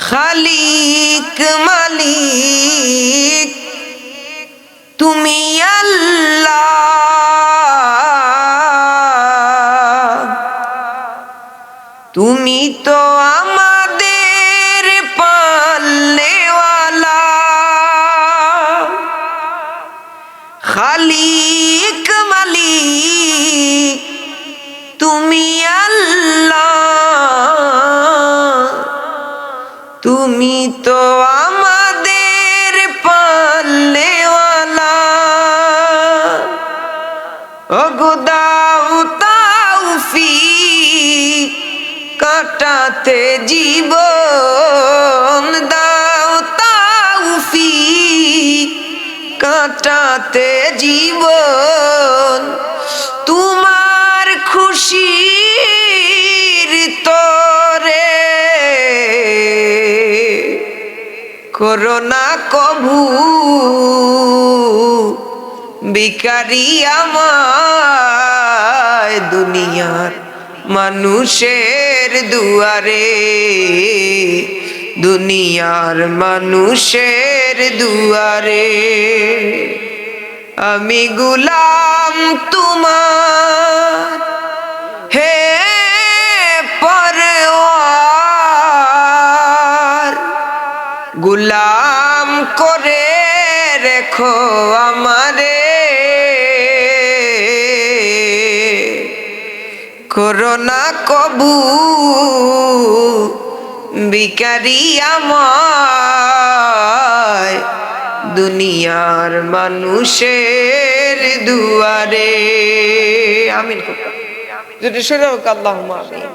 খালিক মালিক তুমি আল্লাহ, তুমি তো আমাদের পালনেওয়ালা। খালিক মালিক তুমি আল্লাহ, তুমি তো আমাদের পালনেওয়ালা। ওগো দাও তৌফিক কাটাতে জীবন, দাও তৌফিক কাটাতে জীবন। তোমার খুশির তরে করোনা কভু ভিখারি আমায় দুনিয়ার মানুষের দুয়ারে, দুনিয়ার মানুষের দুয়ারে। আমি গোলাম তোমার হে পরওয়ার, গোলাম করে রেখো আমারে, করোনা কবু ভিখারি আমায় দুনিয়ার মানুষের দুয়ারে। আমিন। যদি শুরু হোক আল্লাহুম্মা আমিন।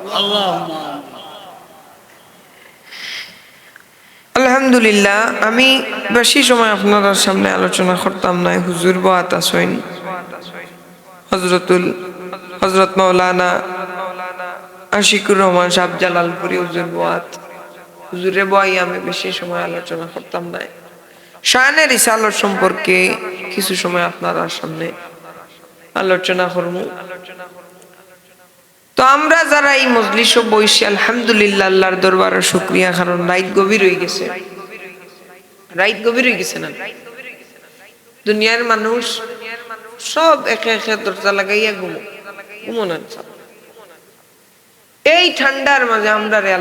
আলহামদুলিল্লাহ, আমি বেশি সময় আপনাদের সামনে আলোচনা করতাম না। হুজুর বাত আসেন হযরত মাওলানা আশিকুর রহমান সাহেব জালালপুরি হুজুর বাত, হুজুরে বই আমি বেশি সময় আলোচনা করতাম না। শানে রিসালাত সম্পর্কে কিছু সময় আপনাদের সামনে আলোচনা করব। তো আমরা যারা এই মজলিসে বসি আলহামদুলিল্লাহ আল্লাহর দরবারে শুকরিয়া, কারণ রাত গভীর হয়ে গেছে। রাত গভীর হয়ে গেছে না? দুনিয়ার মানুষ সব একে একে দরজা লাগাইয়া ঘুমোনা। এই ঠান্ডার মাঝে আমরা রে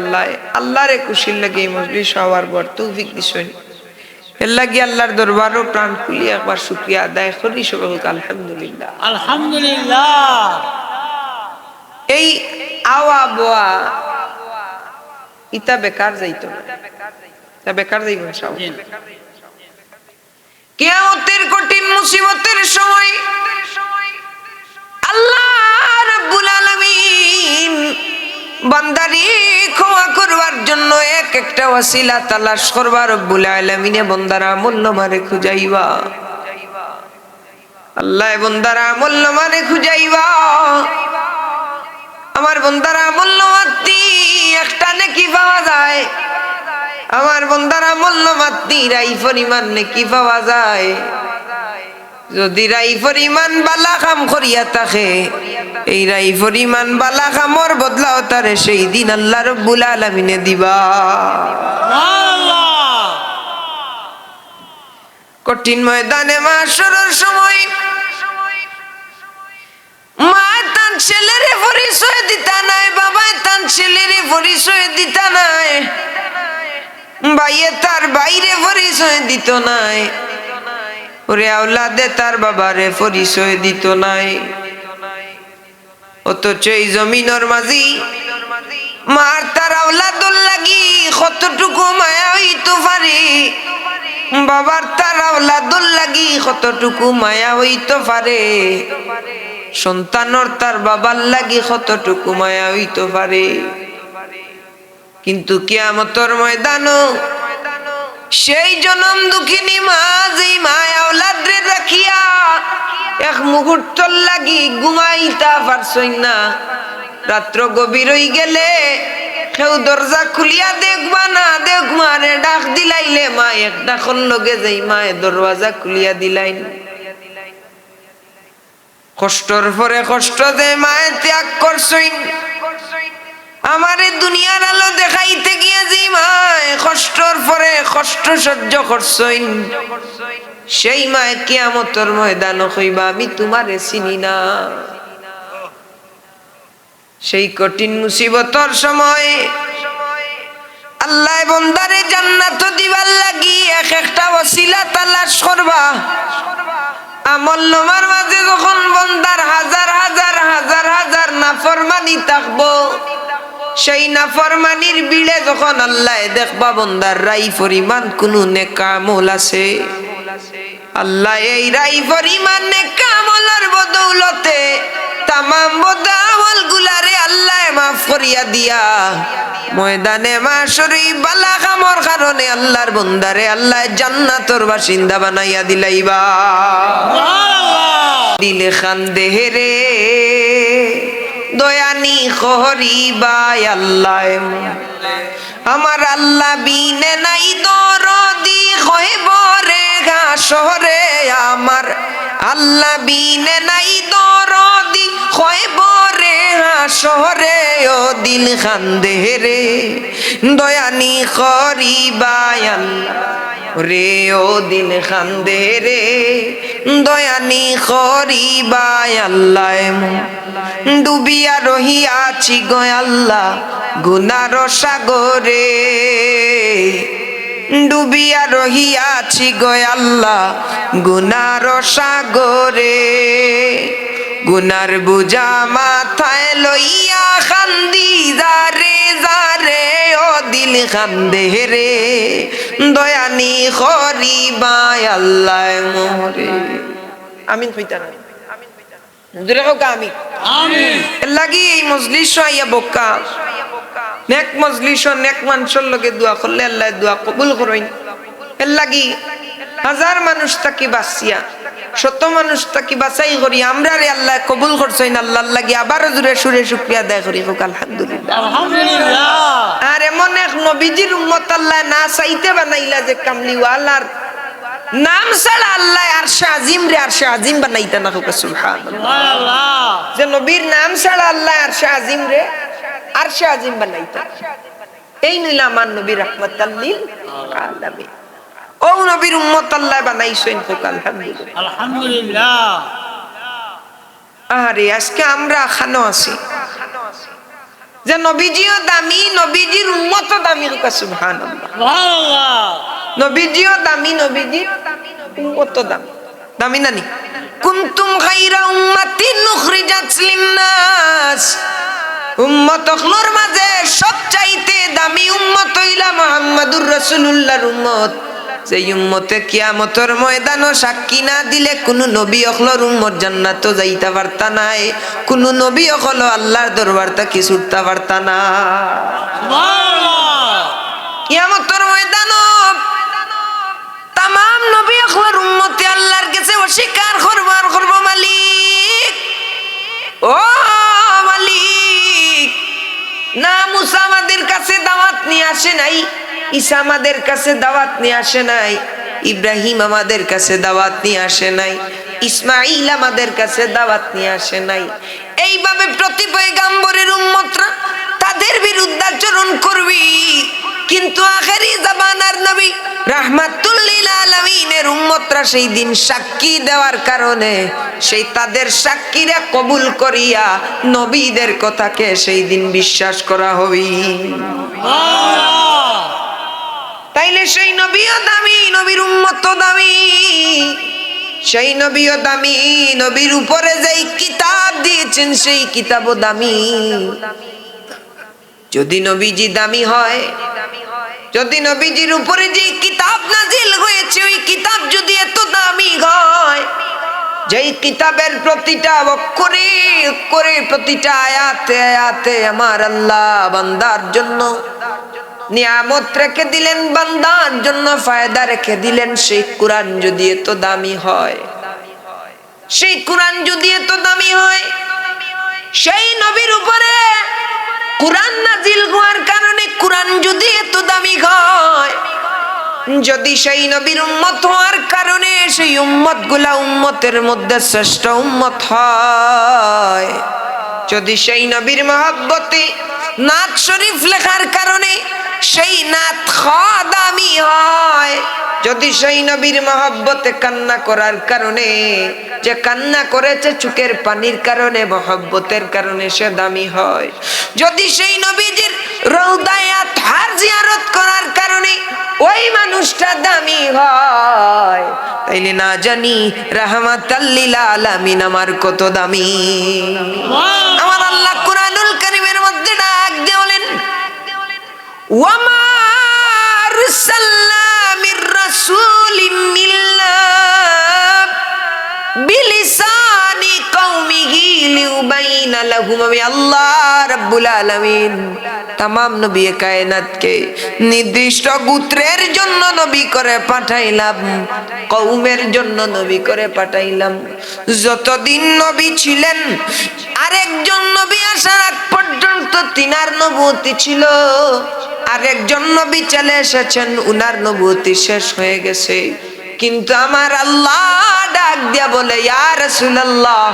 আল্লাহরে খুশির লাগে এই মজলিস হওয়ার পর তৌফিক দিছেন। এর লাগি আল্লাহর দরবারও প্রাণ খুলি একবার শুকরিয়া আদায় করি। সবাই আলহামদুলিল্লাহ আলহামদুলিল্লাহ। এই আওয়া বোয়া ইতা বেকার যাইতো না, তা বেকার যাইব ইনশাআল্লাহ। কিয়ামতের কঠিন মুসিবতের সময় আল্লাহ রাব্বুল আলামিন বান্দারি ক্ষমা করবার জন্য এক একটা ওয়াসিলা তালাশ করবা। রব্বুল আলামিনে বান্দারা আমল মারে খুঁজাইবা, আল্লাহ বান্দারা আমল মারে খুঁজাইবা। আমার বান্দারা আমল মাত্তি একটা নেকি পাওয়া যায়, আমার বান্দারা আমল মাত্তি রাই পরিমাণ নেকি পাওয়া যায়। যদি রাই পরিমাণ বালা কাম করিয়া থাকে, এই রাই পরিমাণ বালা কামর বদলাও তারে সেই দিন আল্লাহ রাব্বুল আলামিনে দিবা। কঠিন ময়দানে মাশরের সময় মা তার ছেলেরে পরিচয় দিতা নাই, বাবায় তার ছেলেরে পরিচয় দিতা নাই, ভাইয়ে তার বাইরে পরিচয় দিত নাই, ওরে আওলাদে তার বাবারে পরিচয় দিত নাই। অথচ এই জমিনের মাঝি মার তার আওলাদর লাগি কতটুকু মায়া হইতে পারে, বাবার তার আওলাদর লাগি কতটুকু মায়া হইতে পারে, সন্তানর তার বাবার লাগি কতটুকু মায়া হইতে পারে। কিন্তু কিয়ামতের ময়দানও সেই জনম দুঃখিনী মা যেই মা আওলাদরে রাখিয়া এক মুহূর্তর লাগি ঘুমাইতা পারছই না, রাত্র গভীর হই গেলে কেউ দরজা খুলিয়া দেখবা না, দেখ মারে ডাক দিলাইলে মা এক ডাকর লগে যাই মায়ে দরওয়াজা খুলিয়া দিলাইন। কষ্টর পরে কষ্ট যে মায়ে ত্যাগ করছই, আমারে দুনিয়ার আলো দেখাইতে গিয়া যে মায় কষ্টর পরে কষ্ট সহ্য করছইন, সেই মায় কিয়ামতের ময়দানে কইবা আমি তোমারে চিনি না। সেই কঠিন মুসিবতর সময় আল্লাহ বান্দারে জান্নাত দিবার লাগি এক একটা ওসিলা তালাশ করবা। আমল নামার মাঝে যখন বান্দার হাজার হাজার হাজার হাজার নাফরমানি থাকবো, সেই নাফরমানির বিলে যখন আল্লাহ দেখবা বান্দার রাই পরিমাণ কোন নেক আমল আছে, আল্লাহ এই রাই পরিমাণ নেক আমলের বদৌলতে তামাম বদ আমল গুলারে আল্লাহ মাফ করিয়া দিয়া ময়দানে মাশরি বালা কামর কারণে আল্লাহর বান্দারে আল্লাহ জান্নাতের বাসিন্দা বানাইয়া দিলাইবা। দিলে খান্দে রে দয়ানি করিবাই আল্লাহ, আমার আল্লাহ বিনে নাই দরদি হইব রে ঘাসরে, আমার আল্লাহ বিনে নাই দরদি হইব রে হাসরে। ও দিল খান্দে রে দয়ানি করিবাই আল্লাহ রে, ও দিল খান্দে রে দয়ানি করিবাই আল্লাহ। ডুবিয়া রহিয়াছি গো আল্লাহ গুনার সাগরে, ডুবিয়া রহিয়াছি গো আল্লাহ গুনার সাগরে। গুনার বুঝা মাথায় লইয়া খান্দি যারে যারে, ও দিল খান্দে রে দয়ানি করিবাই আল্লাহ মোরে। আমিন কইতা না জোরে হোক আমিন। আমিন। লাগি এই মজলিস আইয়া বক্কা নেক মজলিস নেক মানুষের লগে দোয়া করলে আল্লাহ দোয়া কবুল করেন। এর লাগি হাজার মানুষ তাকি বাঁচিয়া শত মানুষ তাকি বাঁচাই করি আমরা রে আল্লাহ কবুল করছেন। আল্লাহ লাগি আবারও জোরে সুরে শুকরিয়া আদায় করি হোক আলহামদুলিল্লাহ। আলহামদুলিল্লাহ। আর এমন এক নবীজির উম্মত আল্লাহ না চাইতে বানাইলা যে কামলিওয়ালার নাম ছাড়া আল্লাহ আরশে আজিম রে আরশে আজিম বানাইতা না হোক সুবহানাল্লাহ। সুবহানাল্লাহ। যে নবীর নাম ছাড়া আল্লাহ আরশে আজিম রে আরশে আজিম বানাইতা, এই নিলা আমার নবী রাহমাতাল লিল আলামিন। ও নবীর উম্মত আল্লাহ বানাইছেন হোক আলহামদুলিল্লাহ। আলহামদুলিল্লাহ। আরে আজকে আমরা খানো আছি যে নবীজিও দামি, নবীজির উম্মতও দামি হোক সুবহানাল্লাহ। সুবহানাল্লাহ। নবীজিও দামি, নবীজির উম্মতও দামি। দামি নানি কুনতুম খায়রা উম্মাতিন উখরিজাত লিন-নাস, উম্মত হলোর মাঝে সবচাইতে দামি উম্মত হইলা মুহাম্মাদুর রাসূলুল্লাহর উম্মত। সেই উম্মতে কিয়ামতের ময়দানও সাক্ষী না দিলে কোন নবী হলোর উম্মত জান্নাতও যাইতে পারতা নাই, কোন নবী হলো আল্লাহর দরবার থেকে ছুটতে পারতা না। সুবহানাল্লাহ। কিয়ামতের ময়দানও তামাম নবী হলোর উম্মতে আল্লাহর কাছে অস্বীকার করবার করব মালিক, ও মালিক না মুসা আমাদের কাছে দাওয়াত নিয়ে আসে নাই, ঈসা আমাদের কাছে দাওয়াত নিয়ে আসে নাই, ইব্রাহিম আমাদের কাছে দাওয়াত নিয়ে আসে নাই, ইসমাঈল আমাদের কাছে দাওয়াত নিয়ে আসে নাই। এইভাবে প্রতি পয়গম্বরের উম্মতরা তাদের বিরুদ্ধে আচরণ করবি, কিন্তু আখেরি জামানার নবী রাহমাতুল লিল আলামিনের উম্মতরা সেই দিন সাক্ষী দেওয়ার কারণে সেই তাদের সাক্ষীরা কবুল করিয়া নবীদের কথাকে সেই দিন বিশ্বাস করা হবে। তাইলে সেই নবীও দামি, নবীর উম্মতও দামি, সেই নবীও দামি, নবীর উপরে যেই কিতাব দিয়েছেন সেই কিতাবও দামি। যদি নবীজি দামি হয়, যদি নবীজির উপরে যে কিতাব নাজিল হয়েছে ওই কিতাব যদি এত দামি হয়, যেই কিতাবের প্রতিটা অক্ষরে অক্ষরে প্রতিটা আয়াতে আয়াতে আমার আল্লাহ বান্দার জন্য নিয়ামত রেখে দিলেন, বান্দার জন্য ফায়দা রেখে দিলেন, সেই কুরআন যদি এত দামি হয়, সেই কুরআন যদি এত দামি হয়, সেই নবীর উপরে কুরআন নাজিল হওয়ার কারণে কুরআন যদি এত দামি হয়, যদি সেই নবীর উম্মত হওয়ার কারণে সেই উম্মত গুলা উম্মতের মধ্যে শ্রেষ্ঠ উম্মত হয়, যদি সেই নবীর মহব্বতে নাত শরীফ লেখার কারণে সেই নাত দামি হয়, যদি সেই নবীর মহব্বতে কান্না করার কারণে, যে কান্না করেছে চোখের পানির কারণে, মহব্বতের কারণে সে দামি হয়, যদি সেই নবীজির রওদায়ে আতহার জিয়ারত করার কারণে ওই মানুষটা দামি হয়, তাইলে না জানি রাহমাতাল লিল আলামিন আমার কত দামি। আমার আল্লাহ কুরআনুল কারীমের মধ্যে ডাক দিয়ে বলেন, ওয়ামা আরসালনা মির রাসূলিন ইল্লা বিলিসানি কওমিহি লিউবাইনা লাহুম। আমি আল্লাহ রাব্বুল আলামিন तमाम নবী কায়নাতকে নির্দিষ্ট গোত্রের জন্য নবী করে পাঠাইলাম, কওমের জন্য নবী করে পাঠাইলাম। যতদিন নবী ছিলেন, আরেকজন নবী আসার আগ পর্যন্ত তিনার নবুয়তি ছিল, আরেকজন নবী চলে এসেছেন, উনার নবুয়তি শেষ হয়ে গেছে। কিন্তু আমার আল্লাহ ডাক দিয়া বলে, ইয়া রাসূলুল্লাহ,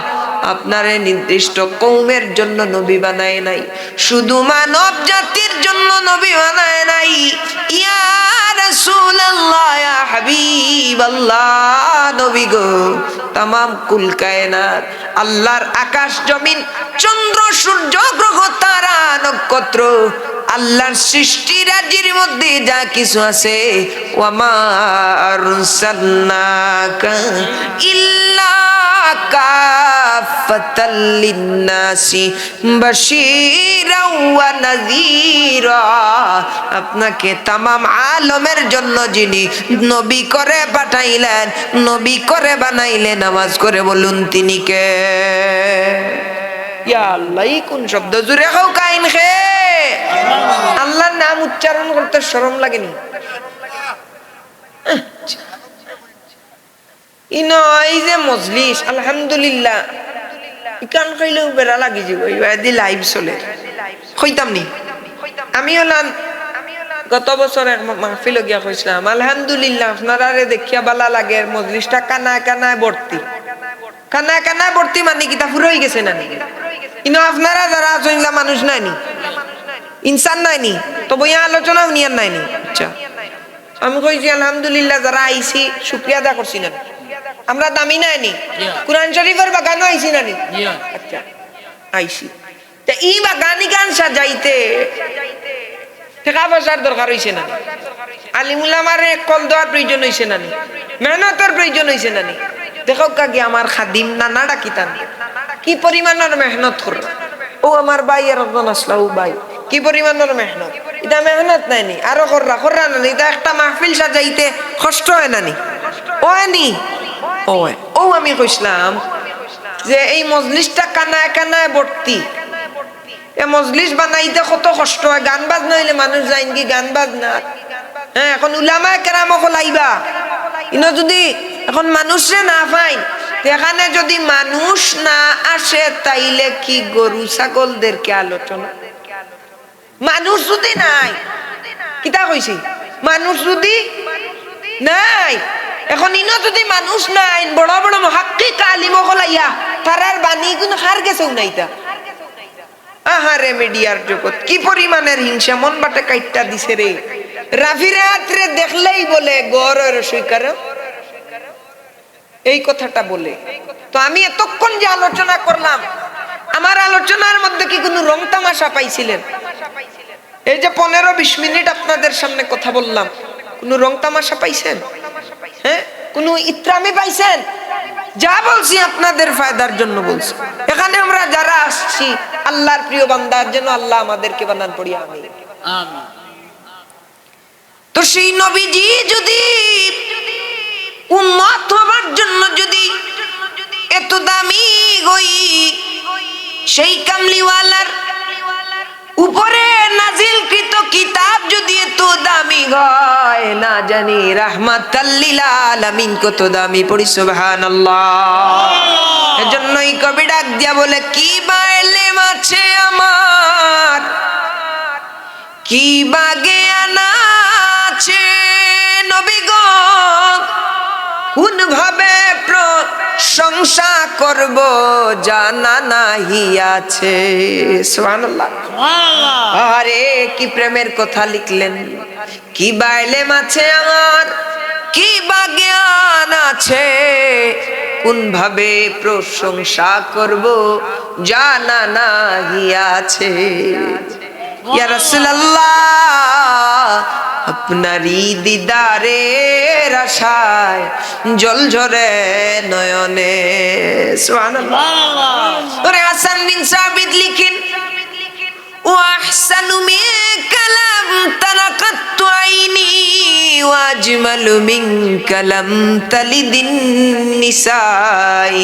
আপনারে নির্দিষ্ট কওমের জন্য নবী বানায় নাই, শুধু মানব জাতির জন্য নবী বানায় নাই। ইয়া রাসূলুল্লাহ, ইয়া হাবিবাল্লাহ, নবী গো, तमाम কুল কায়নাত, আল্লাহর আকাশ জমিন, চন্দ্র সূর্য গ্রহ তারা নক্ষত্র, আল্লাহর সৃষ্টি রাজির মধ্যে যা কিছু আছে, ওয়ামা আরসালনাকা ইল্লা কাফাতাল লিন্নাসি বাশীরাও ওয়া নাযীরা। আপনাকে तमाम আলমের জন্য যিনি নবী করে পাঠাইলেন, নবী করে বানাইলেন, নামাজ করে বলুন তিনি কে? ইয়া আল্লাহ, কোন শব্দ জুড়ে খাও কাইন খে। আল্লাহর নাম উচ্চারণ করতে শরম লাগেনি? এই যে মজলিস, আলহামদুলিল্লাহ, ইকান খাইলেও বেড়া লাগি যাব, ইবাদি লাইভ চলে কইতাম নি। আমি হলাম গত বছর এক মাহফিল গিয়া কইছিলাম, আলহামদুলিল্লাহ আপনারা দেখিয়া বালা লাগে, মজলিসটা কানায় কানায় ভর্তি। কানায় কানায় ভর্তি মানে কি তা পুরো হয়ে গেছে না? কিন্তু আপনারা যারা আছেন মানুষ নাইনি, ইনসান নাইনি, তো বইয়া আলোচনা নিয়ার নাইনি। আচ্ছা, আমি কইছি আলহামদুলিল্লাহ যারা আইছি শুকরিয়া আদা করছি না। আমরা দামি নাইনি, কুরআন শরীফের বাগানও আইছি নানি। আচ্ছা, আইছি। তা এই বাগানি গান সাজাইতে টাকা পয়সার দরকার হইছে না? আলিমুল আমারে কল দেওয়ার প্রয়োজন হইছে না? মেহনতের প্রয়োজন হইছে না? দেখো কাকি আমার খাদিম নানা ডাকিতান কি পরিমাণের মেহনত করল। ও আমার ভাই আর একজন আসলা, ও ভাই কি পরিমাণের মেহনত, এটা মেহনত নাইনি আরো কররা নানি, এটা একটা মাহফিল সাজাইতে কষ্ট হয় নানি? ওনি ও আমি কইছিলাম যে এই মজলিসটা কানায় কানায় ভর্তি, এ মজলিস বানাইতে কত কষ্ট হয়। গান বাজনা হইলে মানুষ যাইন কি গান বাজনা? হ্যাঁ, এখন উলামায়ে কেরাম লাইবা, ইনো যদি এখন মানুষে না পাইন, এখানে যদি মানুষ না আসে, তাইলে কি গরু ছাগলদেরকে আলোচনা? মানুষ যদি নাই, কিতা কইছি, মানুষ যদি নাই, এখন ইনো যদি মানুষ নাই, বড় বড় মুহাক্কিক আলিম হলাইয়া তারার বাণী কোন হার গেছে উনাইতা। আহারে মিডিয়ার জগৎ কি পরিমাণের হিংসা, মন বাটে কাইটটা দিছে রে। রাফিরাত্রে দেখলেই বলে গড়ের স্বীকার, এই কথাটা বলে। তো আমি এতক্ষণ যে আলোচনা করলাম, আমার আলোচনার মধ্যে কি কোনো রং তামাশা পাইছিলেন? এই যে 15-20 মিনিট আপনাদের সামনে কথা বললাম, কোনো রং তামাশা পাইছেন? হ্যাঁ, কোনো ইত্রামি পাইছেন? যা বলছি আপনাদের ফায়দার জন্য বলছি। এখানে আমরা যারা আসছি আল্লাহর প্রিয় বান্দার জন্য, আল্লাহ আমাদেরকে বানান পড়ি আমিন। তো সেই নবীজি যদি উম্মত হবার জন্য যদি এত দামি হই, সেই কামলিওয়ালার উপরে নাজিলকৃত কিতাব যদি এত দামি হয়, না জানি রাহমাতাল লিল আলামিন কত দামি। পড়ি সুবহানাল্লাহ। এজন্যই কবি ডাক দিয়া বলে, কি বা এলেম আছে আমার, কি বা জ্ঞান আছে নবী গো, কোন ভাবে প্রশংসা করব জানা নাহি আছে। সুবহানাল্লাহ। আরে কি প্রেমের কথা লিখলেন, কি বাইলেম আছে আমার, কি বা জ্ঞান আছে, কোন ভাবে প্রশংসা করব জানা নাহি আছে। ইয়া রাসূলুল্লাহ আপনারই দিদারের আশায় জল ঝরে নয়নে। সুবহানাল্লাহ। ওরে হাসান বিন সাবিত লিখেন, وأحسن منك لم تلقت عيني وأجمل منك لم تلد النساء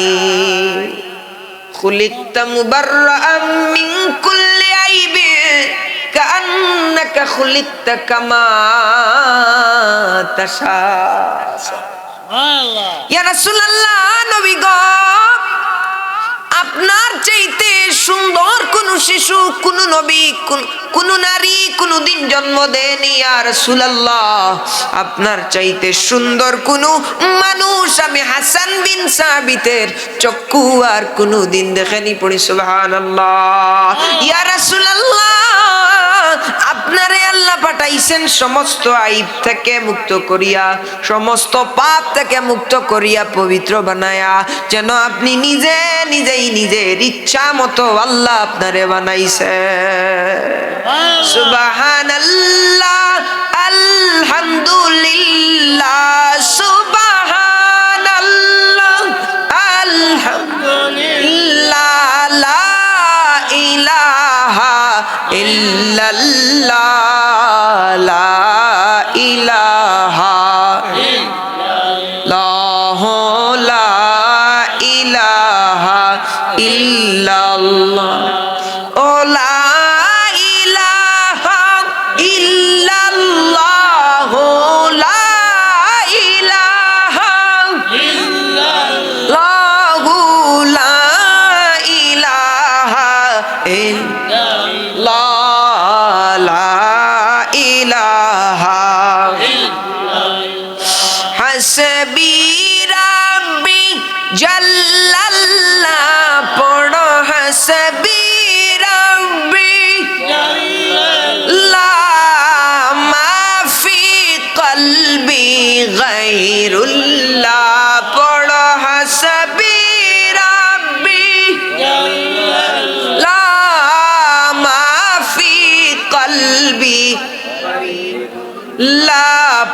خلقت مبرأ من كل عيب كأنك خلقت كما تشاء। ইয়া রাসূলুল্লাহ, নবী গো, আপনার চাইতে সুন্দর কোন শিশু, কোন নবী, কোন নারী কোনদিন জন্ম দেয়নি। ইয়া রাসূলুল্লাহ, আপনার চাইতে সুন্দর কোন মানুষ আমি হাসান বিন সাবিতের চক্ষু আর কোনদিন দেখেনি। পড়ি সুবহানাল্লাহ। ইয়া রাসূলুল্লাহ, আপনারে আল্লাহ পাঠাইছেন সমস্ত আইব থেকে মুক্ত করিয়া, সমস্ত পাপ থেকে মুক্ত করিয়া, পবিত্র বানায়া, যেন আপনি নিজে নিজেই নিজের ইচ্ছা মতো আল্লাহ আপনারে বানাইছে। সুবহানাল্লাহ, আলহামদুলিল্লাহ, সুবহানাল্লাহ, আলহামদুলিল্লাহ, লা ইলাহা ইল্লাল্লাহ, লা ইলাহা ইল্লাল্লাহ, লা ইলাহা ইল্লাল্লাহ, ও লা ইলাহা ইল্লাল্লাহ, লা ইলাহা ইল্লাল্লাহ, লা ইলাহা ইল্লাল্লাহ, লা ইলাহা হাসবি রাব্বি জাল্লাল্লাহ, পড়ো হাসবি রাব্বি লা মাফি কলবি গায়রুল্লাহ, পড়ো হাসবি রাব্বি লা মাফি কলবি লা,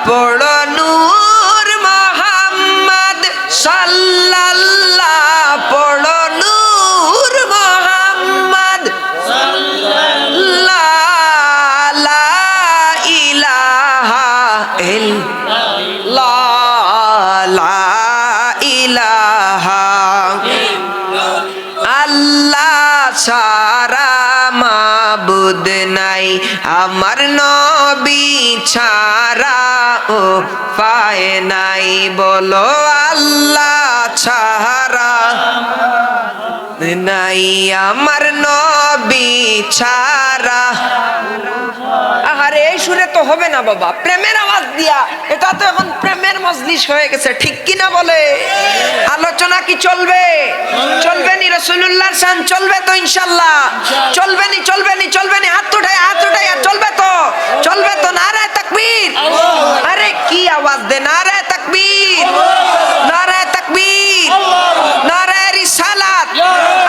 পড়ো নূর মুহাম্মদ সাল্লাল্লাহ, পড়ো নূর মুহাম্মদ সাল্লাল্লাহ, লা ইলাহা ইল্লাল্লাহ, লা ইলাহা আল্লাহ ছাড়া মাবুদ নাই, আমার নবী ছাড়া ও পায় নাই, বলো আল্লাহ ছাড়া নাই, আমার নবী ছাড়া। আরে এই সুরে তো হবে না বাবা, প্রেমের আওয়াজ দিয়া, এটা তো এখন প্রেমের মজলিস হয়ে গেছে, ঠিক কি না বলে? আলোচনা কি চলবে? চলবে নি? রাসূলুল্লাহর শান চলবে তো ইনশাআল্লাহ? চলবে নি? চলবে নি? চলবে নি? হাত উঠায়, হাত উঠায়, চলবে তো? চলবে তো? নারায়ে তাকবীর! আরে কি আওয়াজ দে, নারায়ে তাকবীর, নারায়ে তাকবীর, নারায়ে রিসালাত।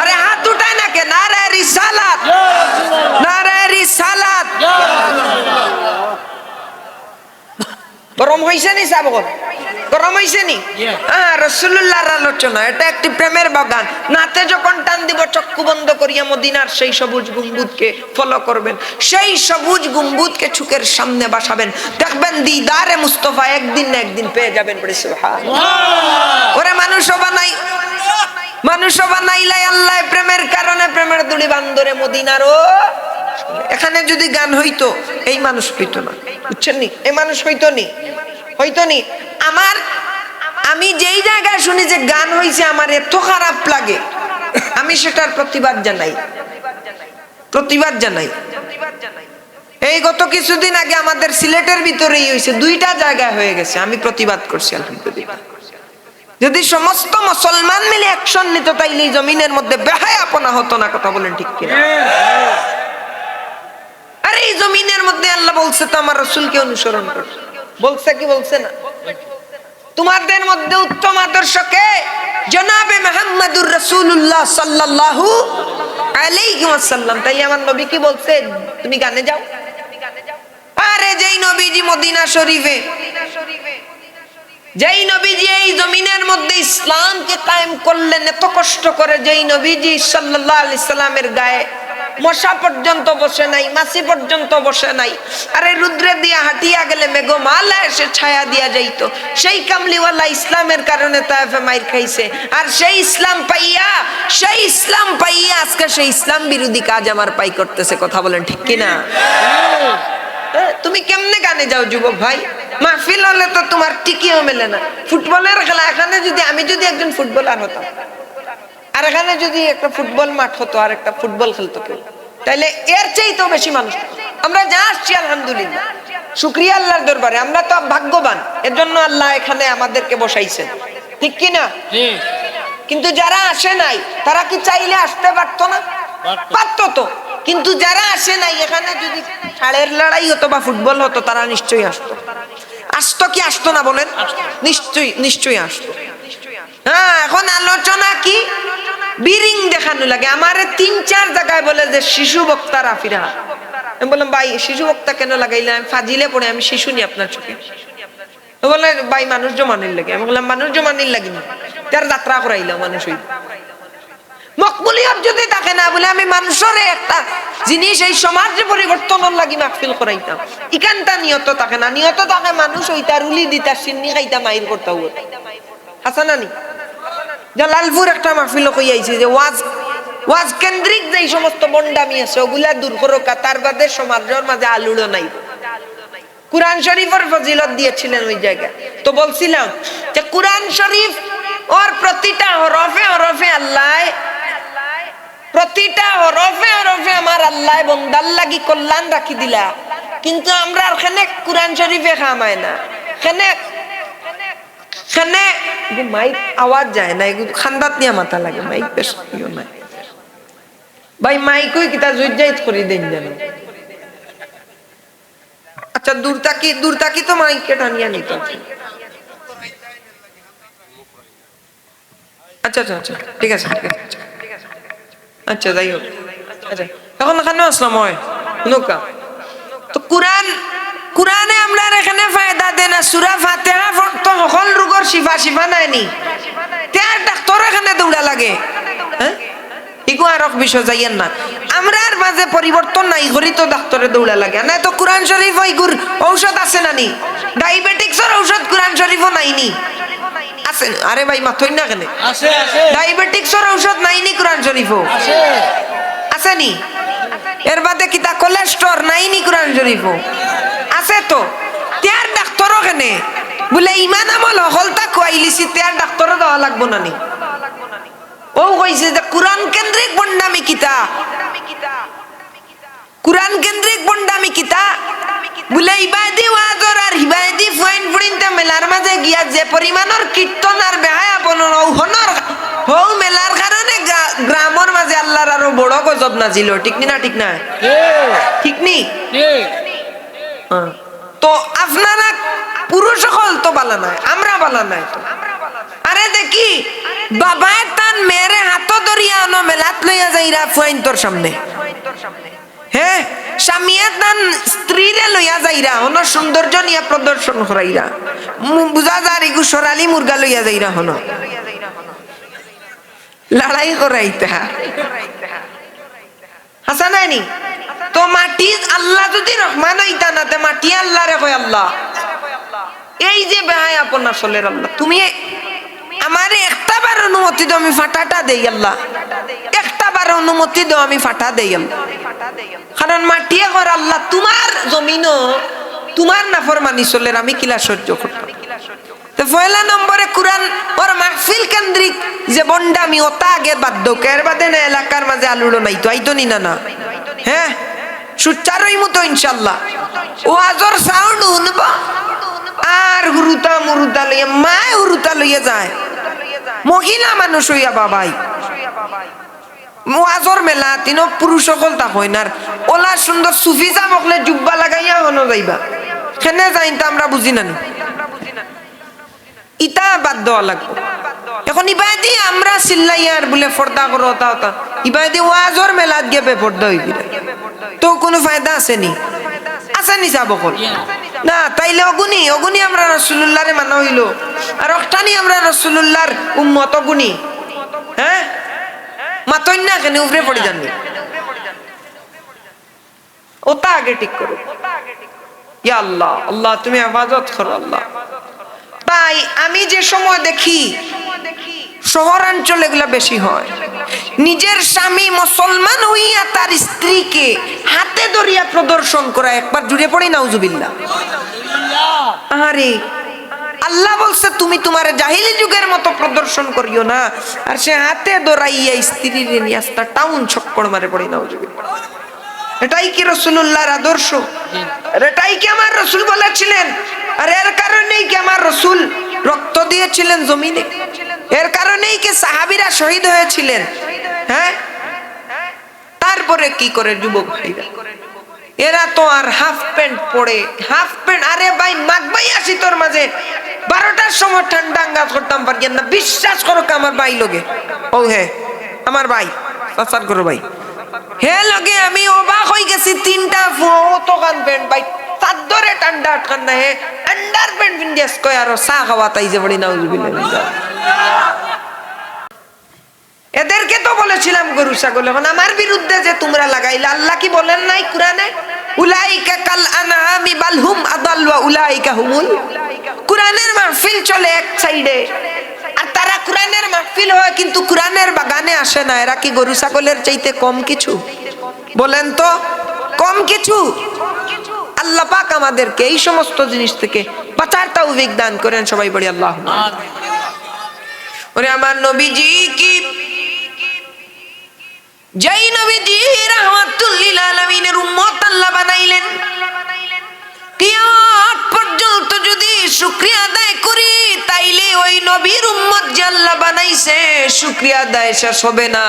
আরে হাত উঠায় না কে? নারায়ে রিসালাত, নারায়ে রিসালাত। গরম হইছে নি সাবগণ? গরম হইছে নি? হ্যাঁ, রাসূলুল্লাহর আলোচনা, এটা একটি প্রেমের বাগান। নাতে যখন টান দিব, চক্ষু বন্ধ করিয়া মদিনার সেই সবুজ গম্বুজকে ফলো করবেন, সেই সবুজ গম্বুজকে চোখের সামনে বসাবেন, দেখবেন দিদারে মুস্তাফা একদিন না একদিন পেয়ে যাবেন। বলে সুবহানাল্লাহ। ওরে মানুষও বানাইলাই আল্লাহ প্রেমের কারণে, প্রেমের দুলি বান্দরে মদিনারও। এখানে যদি গান হইতো, এই মানুষ হইতো না, বুঝছেন নি? এই মানুষ হইতো নি। আমি যেই জায়গায় শুনি যে গান হইছে, আমার এত খারাপ লাগে, আমি সেটার প্রতিবাদ জানাই। এই গত কিছুদিন আগে আমাদের সিলেটের ভিতরেই হইছে, 2টা জায়গায় হয়ে গেছে, আমি প্রতিবাদ করছি আলহামদুলিল্লাহ। যদি সমস্ত মুসলমান মিলে অ্যাকশন নিত তাইলে এই জমিনের মধ্যে বেহায়াপনা হতো না। কথা বলেন ঠিক কিনা? আরে এই জমিনের মধ্যে আল্লাহ বলছে তো আমার রাসূলকে অনুসরণ করো, বলছে কি বলছে না? তোমাদের মধ্যে উত্তম আদর্শকে জনাবে মুহাম্মদুর রাসূলুল্লাহ সাল্লাল্লাহু আলাইহি ওয়াসাল্লাম। তাইলে আমার নবী কি বলছে? তুমি গানে যাও। আরে যেই নবীজি মদিনা শরীফে, যেই নবীজি এই জমিনের মধ্যে ইসলামকে কায়েম করলেন এত কষ্ট করে, যেই নবীজি সাল্লাল্লাহু আলাইহি সাল্লামের গায়ে মশা পর্যন্ত বসে নাই, মাছি পর্যন্ত বসে নাই, আরে রুদ্রে দিয়া হাঁটিয়া গেলে মেঘমালা এসে ছায়া দিয়া যাইতো, সেই কামলিওয়ালা ইসলামের কারণে তায়েফে মাইর খাইছে। আর সেই ইসলাম পাইয়া আজকে সেই ইসলাম বিরোধী কাজ আমার পাই করতেছে। কথা বলেন ঠিক কিনা? তুমি কেমনে গানে যাও যুবক ভাই? মাহফিল হলে তো তোমার টিকিও মেলে না। ফুটবলের খেলা, এখানে যদি আমি একজন ফুটবলার হতাম, আর এখানে যদি একটা ফুটবল মাঠ হতো আর একটা ফুটবল খেলতো কেউ, তাইলে এর চেয়ে বেশি মানুষ। আমরা যা আসছি আলহামদুলিল্লাহ, শুকরিয়া আল্লাহর দরবারে, আমরা তো ভাগ্যবান, এর জন্য আল্লাহ এখানে আমাদেরকে বসাইছেন, ঠিক কিনা? কিন্তু যারা আসে নাই তারা কি চাইলে আসতে পারতো না? পারতো তো। কিন্তু যারা আসে নাই, এখানে যদি ছাড়ের লড়াই হতো বা ফুটবল হতো, তারা নিশ্চয়ই আসতো। আসতো কি আসতো না বলেন? নিশ্চয়ই আসতো। হ্যাঁ, এখন আলোচনা কি? বিরিং দেখানো লাগে। আমারে 3-4 জায়গায় বলে যে শিশু বক্তা রাফিরা। আমি বললাম ভাই শিশু বক্তা কেন লাগাইলাম? ফাজিলে পড়ে আমি শিশু নি আপনার চোখে? বলে ভাই মানুষ জমানির লাগে। আমি বললাম মানুষ জমানির লাগেনি, তার যাত্রা করাইলাম মানুষ হইল। মকবুলিয়ত যদি থাকে না বলে আমি মানুষের একটা জিনিস এই সমাজে পরিবর্তনের লাগি মাহফিল করাইতাম, ইকানটা নিয়ত থাকে না। নিয়ত থাকে মানুষ হইতা রুলি দিতা সিন্নি খাইতা মাইর করতা হতো। হাসানানি জালালপুর একটা মাহফিল কই আইছে যে ওয়াজ কেন্দ্রিক যেই সমস্ত বন্ডামি আছে ওগুলা দূর করো, তার বাদে সমাজের মাঝে আলুড়ো নাই। কুরআন শরীফের ফজিলত দিয়েছিলেন ওই জায়গায়। তো বলছিলাম যে কুরআন শরীফ ওর প্রতিটা হরফে হরফে আল্লাহ, প্রতিটা হরফে হরফে আমার আল্লাহ বন্দার লাগি কল্যাণ রাখি দিলা। কিন্তু আমরা এখানে কুরআন শরীফে খামায় না, এখানে মাইক আওয়াজ যায় না, খান্দাত নিয়ে মাথা লাগে। মাইক বেশ নাই ভাই, মাইকই কিতা জুজাইত করে দেন যেন। আচ্ছা দূর তাকি তো মাইকে টানিয়া নিত। আচ্ছা ঠিক আছে। আচ্ছা যাই হোক, আচ্ছা এখন এখানে আসলাম হয় নৌকা। তো কুরআনে আমরা এখানে ফায়দা দেনা সূরা ফাতিহা পড়তো সকল রোগের শিফা নাইনি, তার ডাক্তার এখানে দৌড়া লাগে। হ্যাঁ, ইগো আর বিষয় যাইয়েন না। আমরার মাঝে পরিবর্তন নাই করি তো ডাক্তারে দৌড়া লাগে না। তো কুরআন শরীফ ইগুর ঔষধ আছে না নি? ডায়াবেটিক্সের ঔষধ কুরআন শরীফও নাইনি? আছে। আরে ভাই মাথই না কেন? আছে। ডায়াবেটিক্সের ঔষধ নাইনি কুরআন শরীফও? আছে নি? এর বাদে কিতা কোলেস্ট্রল নাইনি কুরআন শরীফও? আছে তো। তার ডাক্তারও কেন বলে ইমান আমল হলতা খুয়াইলিছি, তার ডাক্তারও দেওয়া লাগবো না নি? ও কইছে যে কুরআন কেন্দ্রিক বন্ডামি কিতা, কুরআন কেন্দ্রিক বন্ডামি কিতা বলে ইবাদি ওয়াজর আর ইবাদি ফাইন ফুরিনতে মেলার মাঝে গিয়া যে পরিমাণের কীর্তন আর বেহায়াপন হনর হও মেলার কারণে গ্রামের মাঝে আল্লাহর আরো বড় গজব নাজিল। ঠিক না? ঠিক নি? তো আপনারা পুরুষ সকল তো বালা নাই, আমরা বালা নাই তো। আরে দেখি বাবায় তান মেরে হাত ধরিয়া আনো মেলাত লইয়া যাইরা ফুয়াইন তোর সামনে। হ্যাঁ, স্বামীয়ে তান স্ত্রীরে লইয়া যাইরা হন সৌন্দর্য নিয়ে প্রদর্শন করাইরা, বুঝা যার ইগু সরালি মুরগা লইয়া যাইরা হন লড়াই করাইতা। হাসা নাইনি? তো মাটি আল্লাহ যদি রহমান হইতা না, তে মাটি আল্লাহ রে কয় আল্লাহ এই যে বেহায় আপন আসলের আল্লাহ, তুমি আমারে একটা বার অনুমতি দাও আমি ফাটাটা দেই আল্লাহ, একটা বার অনুমতি দাও আমি ফাটা দেই আল্লাহ। কারণ মাটিয়ে কর আল্লাহ তোমার জমিনও তোমার নাফরমানি চলে, আমি কিলা সহ্য করতাম। তো পয়লা নম্বরে কুরআন ওর মাহফিল কেন্দ্রিক যে বন্ডামি ওটা আগে বাদ দাও। এর বাদে না এলাকার মাঝে আলুড়ো নাই তো আইতো নি না? হ্যাঁ, সুচারই মতো ইনশাল্লাহ ওয়াজর সাউন্ড শুনবা আর হুরুতা মুরুতা লইয়া মায় হুরুতা লইয়া যায়। মহিলা মানুষ হইয়া বাবাই ওয়াজর মেলা তিন পুরুষ সকল তা হয় না ওলা সুন্দর সুফি জামকলে জুব্বা লাগাইয়া হনো যাইবা কেনে যাইতা আমরা বুঝি না ইটা বাদ দেওয়া লাগবে এখন ইবাদি আমরা চিল্লাইয়ার বলে ফর্দা করো তা ইবাদি ওয়াজর মেলাত গিয়ে বেপর্দা হইবি তো কোনো ফায়দা আছে নি যাব কল না তাইলে অগুনি আমরা রাসূলুল্লাহরে মানা হইলো আর অক্টানি আমরা রাসূলুল্লাহর উম্মত অগুনি হ্যাঁ মাতই না কেন উপরে পড়ে যাননি ওটা আগে ঠিক করো ইয়া আল্লাহ আল্লাহ তুমি হেফাজত করো আল্লাহ তাই আমি যে সময় দেখি শহরাঞ্চল এগুলা বেশি হয় নিজের স্বামী মুসলমান হইয়া তার স্ত্রীকে হাতে ধরিয়া প্রদর্শন করা একবার জুড়ে পড়ি নাউজুবিল্লাহ আরে আল্লাহ বলছে তুমি তোমার জাহিলি যুগের মতো প্রদর্শন করিও না আর সে হাতে ধরাইয়া স্ত্রীর নিয়ে আসতা টাউন ছক্কর মারে পড়ি নাউজুবিল্লাহ এটাই কি রাসূলুল্লাহর আদর্শ এটাই কি আমার রাসূল বলেছিলেন আর এর কারণেই কি আমার রাসূল রক্ত দিয়েছিলেন জমিনে এর কারণেই কি সাহাবীরা শহীদ হয়েছিলেন হ্যাঁ তারপরে কি করে যুবক ভাইরা এরা তো আর হাফ প্যান্ট পরে হাফ প্যান্ট আরে ভাই মাগবাই আসি তোর মাঝে 12টার সময় ঠান্ডা আঙ্গাজ করতাম পারিয়েন না বিশ্বাস করো আমার ভাই লগে ও হে আমার ভাই সাসার করো ভাই হে লগে আমি অবাক হই গেছি তিনটা তো কান প্যান্ট ভাই চাদরে ঠান্ডা আটকান না হে আন্ডার প্যান্ট পিন্ডিয়াস কয় আর চা খাওয়া তাই যে বলি নাউজুবিল্লাহ এদেরকে তো বলেছিলাম গরু ছাগল এখন আমার বিরুদ্ধে যে তোমরা লাগাইলে আল্লাহ কি বলেন নাই কোরআনে উলাইকা কাল আনআমি বাল হুম আদাল ওয়া উলাইকা হুমুল কোরআনের মাহফিল চলে এক সাইডে আর তারা কোরআনের মাহফিল হয় কিন্তু কোরআনের বাগানে আসে না এরা কি গরু ছাগলের চাইতে কম কিছু বলেন তো কম কিছু আল্লাহ পাক আমাদেরকে এই সমস্ত জিনিস থেকে বাঁচার তৌফিক দান করেন সবাই বলি আল্লাহুম্মা ওরে আমার নবীজি কি যেই নবীজি রাহমাতুল লিল আলামিনের উম্মত আল্লাহ বানাইলেন কিয়ামত পর্যন্ত যদি শুকরিয়া আদায় করি তাইলে ওই নবীর উম্মত যে আল্লাহ বানাইছে শুকরিয়া আদায় শেষ হবে না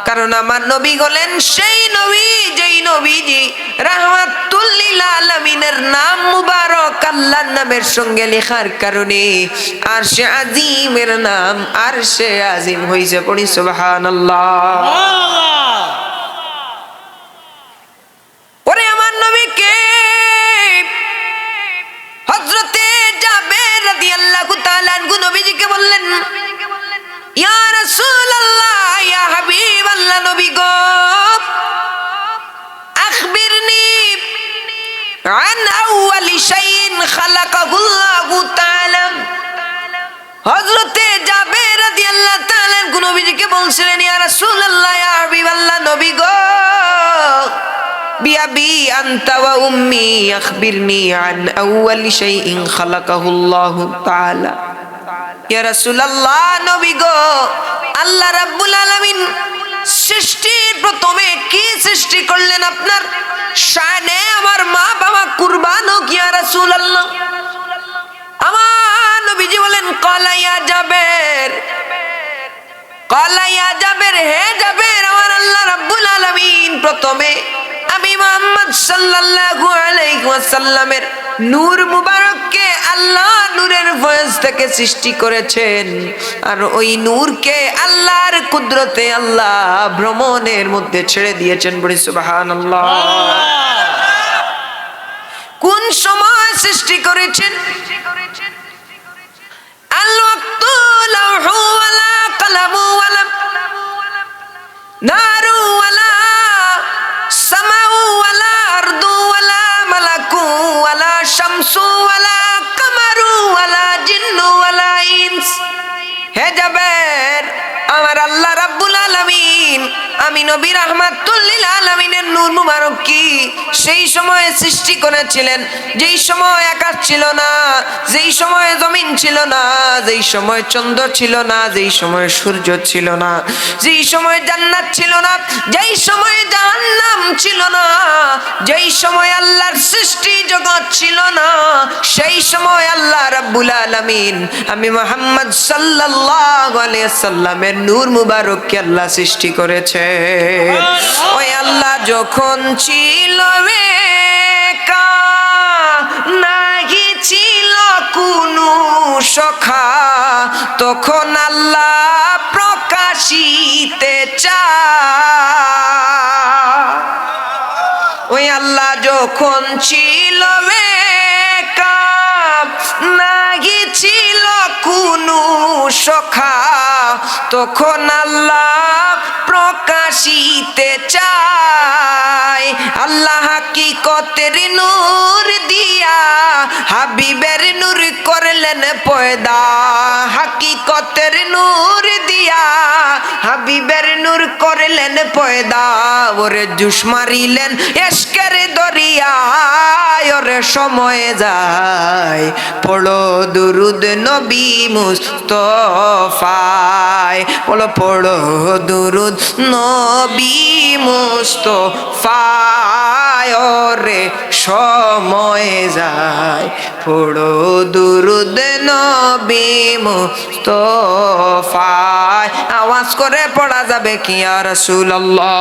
কারণ আমার নবী হলেন সেই নবী যেই নবীজি রাহমাতুল লিল আলামিনের নাম মুবারক আল্লাহর নামের সঙ্গে লেখার কারণে আরশে আজিমের নাম আরশে আজিম হইছে পড়ি সুবহানাল্লাহ ওরে আমার নবীকে হযরতে জাবের রাদিয়াল্লাহু তাআলা আনহু নবীজিকে বললেন ইয়া রাসূলুল্লাহ ইয়া হাবিবাল্লাহ নবী গো আখবিরনি আন আউয়ালি শাইইন খালাকাহুল্লাহু তাআলা হযরতে জাবের রাদিয়াল্লাহু তাআলা আনহু নবীজিকে বলছিলেন ইয়া রাসূলুল্লাহ ইয়া হাবিবাল্লাহ নবী গো বিআবি আনতা ওয়া উম্মি আখবিরনি আন আউয়ালি শাইইন খালাকাহুল্লাহু তাআলা ইয়া রাসূলুল্লাহ নবী গো আল্লাহ রাব্বুল আলামিন সৃষ্টির প্রথমে কি সৃষ্টি করলেন আপনার শানে আমার মা বাবা কুরবান হোক ইয়া রাসূলুল্লাহ আমার নবীজি বলেন ক্বালা ইয়া জাবের হে জাবের আমার আল্লাহ রাব্বুল আলামিন প্রথমে আমি মুহাম্মদ সাল্লাল্লাহু আলাইহি ওয়াসাল্লামের নূর মুবারককে আল্লাহ নূরের ফয়েজ থেকে সৃষ্টি করেছেন আর ওই নূরকে আল্লাহর কুদরতে আল্লাহ ভ্রমণের মধ্যে ছেড়ে দিয়েছেন বলি সুবহানাল্লাহ কোন সময় সৃষ্টি করেছেন আল ওয়াক্তু লাহু ওয়ালা কলামু ওয়ালা নারু ওয়ালা সামাউ ওয়ালা আরদু ওয়ালা মালাকু ওয়ালা শামসু ওয়ালা কামারু ওয়ালা জিন্নু ওয়ালা ইনস হে জাবের আমার আল্লাহ রাব্বুল আলামিন আমি নবী রাহমাতুল লিল আলামিনের নূর মুবারক কি সেই সময়ে সৃষ্টি করেছিলেন যেই সময় আকাশ ছিল না যেই সময় জমিন ছিল না যেই সময় চন্দ্র ছিল না যেই সময় সূর্য ছিল না যেই সময় জান্নাত ছিল না যেই সময় জাহান্নাম ছিল না যেই সময় আল্লাহর সৃষ্টি জগৎ ছিল না সেই সময় আল্লাহ রাব্বুল আলামিন আমি মুহাম্মদ সাল্লাল্লাহু আলাইহি সাল্লামের নূর মুবারককে আল্লাহ সৃষ্টি করেছে। ওই আল্লাহ যখন ছিল একা, নাহি ছিল কোনো সখা, তখন আল্লাহ প্রকাশিতে চায়। ওই আল্লাহ যখন ছিল একা, নাহি ছিল কোনো সখা, তখন আল্লাহ প্রকাশিতে চায়। আল্লাহ হাকিকতের নূর দিয়া হাবিবের নূর করলেন পয়দা, হাকিকতের নূর দিয়া হাবিবের নূর করলেন পয়দা। ওরে জুস মারিলেন এশকের দরিয়ায়, ওরে সময় যায় পড়ো দুরুদ নবী মুস্তফায়, বলো পড়ো দুরুদ নবী মুস্তফায়, ওরে সময় যায় পড়ো দুরুদ নবী মুস্তফায়। আওয়াজ করে পড়া যাবে কি ইয়া রাসূলুল্লাহ।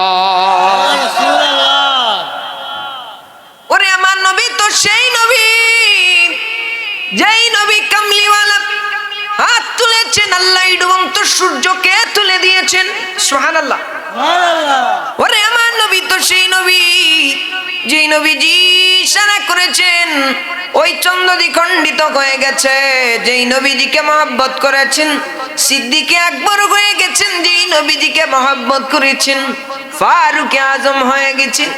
ওরে আমার নবী তো সেই নবী, যেই নবী কামলিওয়ালা, হাত তুলেছেন আল্লাহ ডুবন্ত সূর্যকে তুলে দিয়েছেন, সুবহানাল্লাহ। ওরে আমার নবী তো সেই নবী, যেই নবীজি ইশারা করেছেন ওই চন্দ্র দ্বিখণ্ডিত হয়ে গেছে। যেই নবীজিকে মহব্বত করেছেন সিদ্দিকে আকবর হয়ে গেছেন, যেই নবীজিকে মহব্বত করেছেন ফারুক আজম হয়ে গেছেন।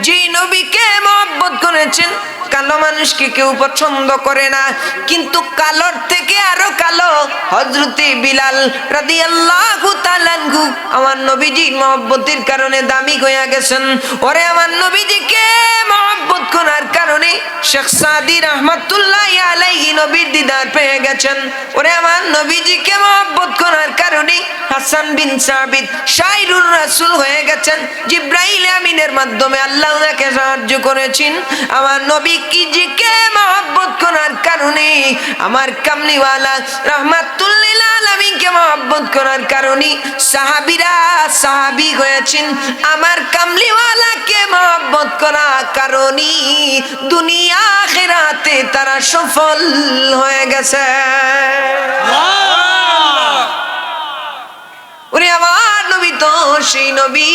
যেই নবীকে মহব্বত করেছেন কালো মানুষকে কেউ পছন্দ করে না, কিন্তু কালোর থেকে আরো কালো হযরতে বিলাল রাদিয়াল্লাহু তাআলা আনহু আমার নবীজির মহব্বতের কারণে দামি হয়ে গেছেন। ওরে আমার নবীজিকে মহব্বত করার কারণে শেখ সাদি রাহমাতুল্লাহি আলাইহি নবীর দিদার পেয়ে গেছেন। ওরে আমার নবীজিকে মহব্বত করার কারণে হাসান বিন সাবিত শাইরুর রাসূল হয়ে গেছেন। জিবরাইল আমিনের মাধ্যমে আল্লাহ ওনাকে সাহায্য করেছেন। আমার নবী জিকে মহব্বত করার কারণে আমার কামলিওয়ালা রাহমাতুল লিল আলামিনকে মহব্বত করার কারণে সাহাবীরা সাহাবী হয়েছেন। আমার কামলিওয়ালাকে মহব্বত করার কারণে দুনিয়া আখিরাতে তারা সফল হয়ে গেছে। ওরে আমার নবী তো সেই নবী,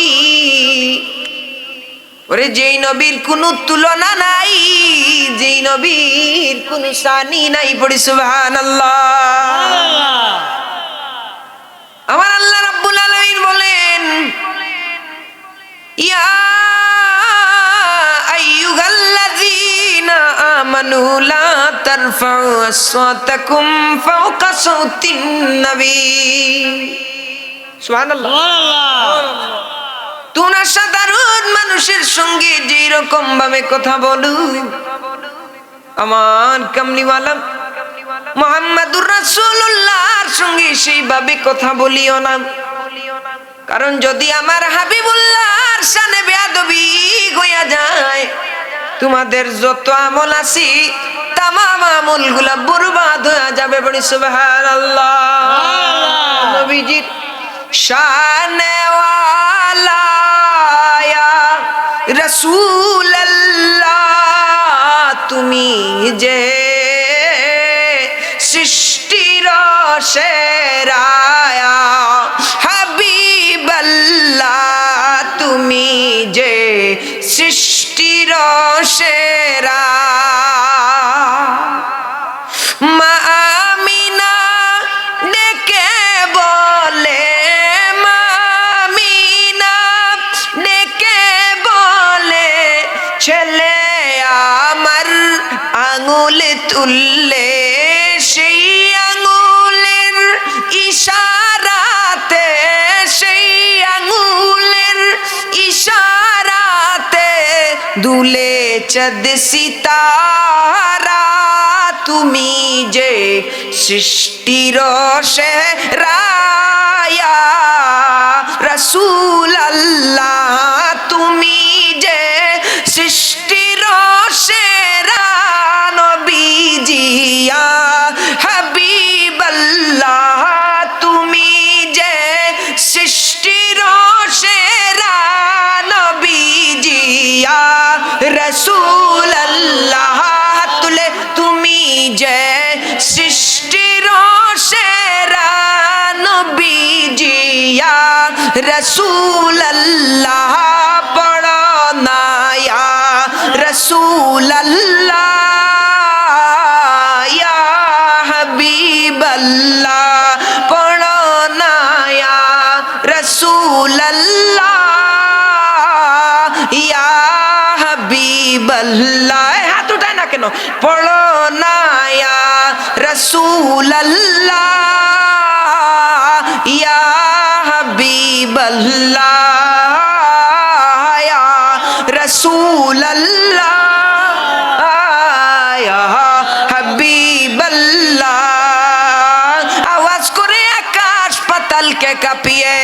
ওরে যেই নবীর কোনো তুলনা নাই, যেই নবীর কোনো সানি নাই, পড়ি সুবহানাল্লাহ। আমার আল্লাহ রাব্বুল আলামিন বলেন ইয়া আইয়ুহাল্লাযীনা আমানু লা তারফাউ আসওয়াতাকুম ফাওকা সাউতিন নবী। সুবহানাল্লাহ। তোমরা সাধারণ মানুষের সঙ্গে যেই রকম ভাবে কথা বলো, আমার কামলিওয়ালা মুহাম্মাদুর রাসূলুল্লাহর সঙ্গে সেইভাবে কথা বলিও না। কারণ যদি আমার হাবিবুল্লাহর শানে বেয়াদবি হইয়া যায়, তোমাদের যত আমল আছে তামাম আমলগুলা বরবাদ হয়ে যাবে। বলি সুবহানাল্লাহ। নবীজির শানে ওয়ালা রাসূলুল্লাহ, তুমি যে সৃষ্টির সেরা হাবিবাল্লাহ, তুমি যে সৃষ্টির সেরা। মা আমিনা ডেকে বলে, মা আমিনা ডেকে বলে, ছেলে আমার আঙুল তুললে, সেই আঙুলের ইশারাতে, সেই আঙুলের ইশারাতে দুলে চাঁদ সিতারা, তুমি যে সৃষ্টির সেরা রাসূলুল্লাহ, তুমি যে সৃষ্টির সেরা নবীজিয়া रसूलल्लाह पढ़ो ना या रसूलल्लाह या हबीबल्लाह पढ़ो ना या रसूलल्लाह या हबीबल्लाह हाथ उठाए ना केनो पढ़ो ना या रसूलल्लाह या हबीबल्लाह या रसूलल्लाह या हबीबल्लाह आवाज करे आकाश पाताल के काঁপিয়ে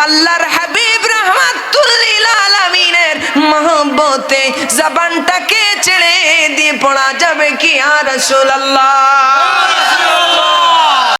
আল্লাহর হাবিব রাহমাতুল লিল আলামিনের মহব্বতে জবানটাকে ছেড়ে দিয়ে পড়া যাবে কি ইয়া রাসূলুল্লাহ